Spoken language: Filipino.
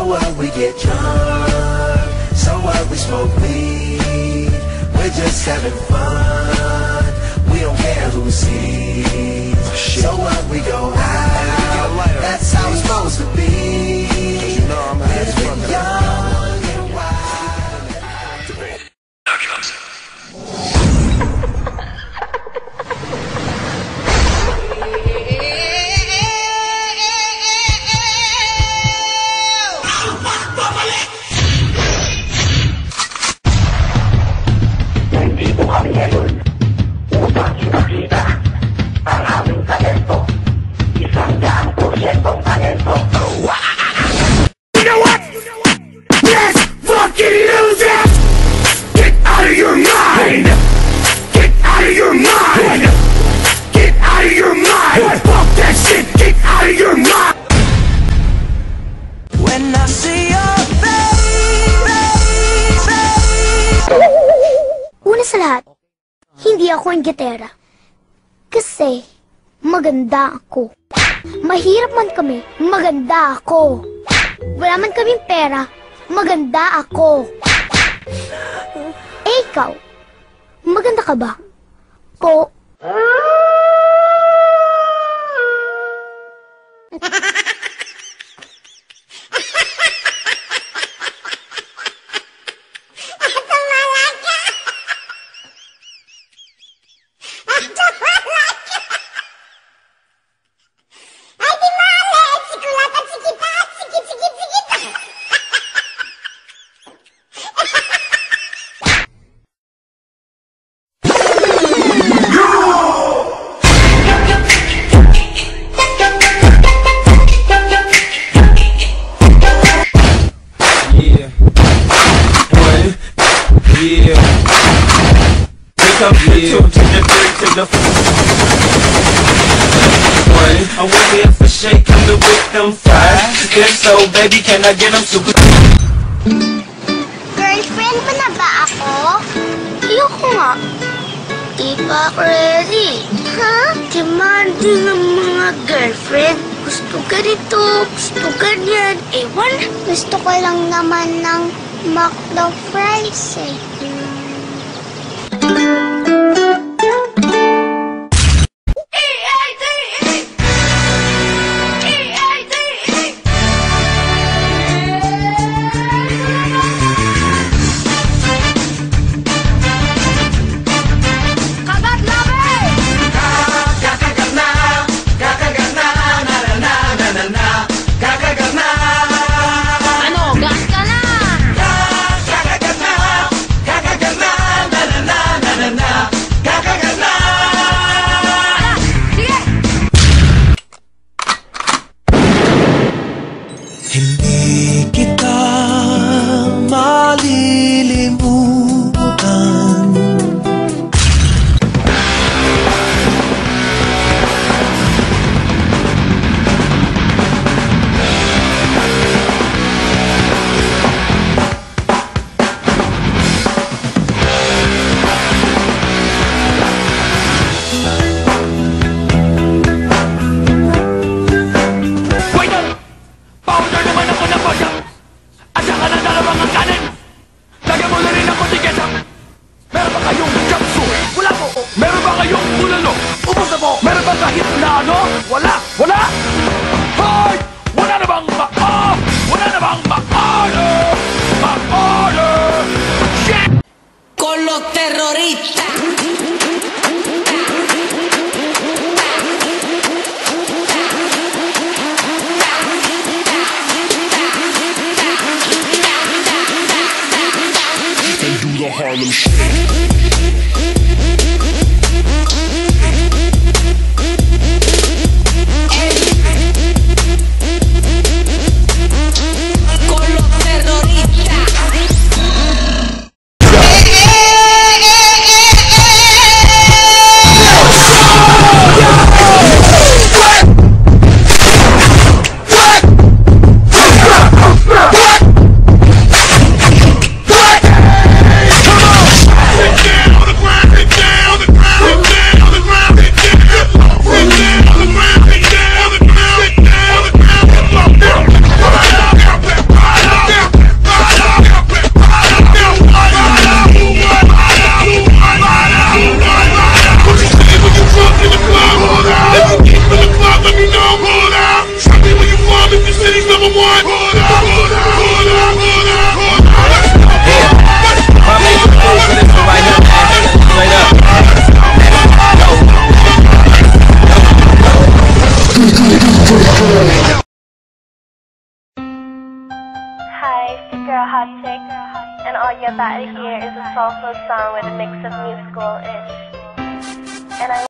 So what, we get drunk. So what, we smoke weed. We're just having fun. We don't care who sees. So what, we go out. That's how it's supposed to be. Living young and wild. Nandito kami ngayon upang ipakita ang aming talento. 100% talento. You know what? Let's fucking lose it! Get out of your mind! Get out of your mind! Get out of your mind! Fuck that shit! Get out of your mind! When I see your face. Una sa lahat, hindi ako ang gitera. Kasi, maganda ako. Mahirap man kami, maganda ako. Wala man kaming pera, maganda ako. Eh, ikaw, maganda ka ba? Po. Yeah. Pick up the 2 to the 3 to the 4. I'm with me for shake, come to with them fries. If so, baby, can I get them super? Girlfriend mo na ba ako? Ayoko nga. Di pa ako ready. Ha? Demanding ang mga girlfriend. Gusto ganito, gusto ganyan. Ewan, gusto ko lang naman ng McDo fries eh. Hindi kita malilimutan. Meron ba kahit na ano? Wala! Wala! Hoy! Wala na bang ma-off? Wala na bang ma-order? Ma-order! Shit! Con los terroristas. They do the Harlem Shake. girl, Hot Chick, and all you're about to hear is a soulful song with a mix of musical-ish. And I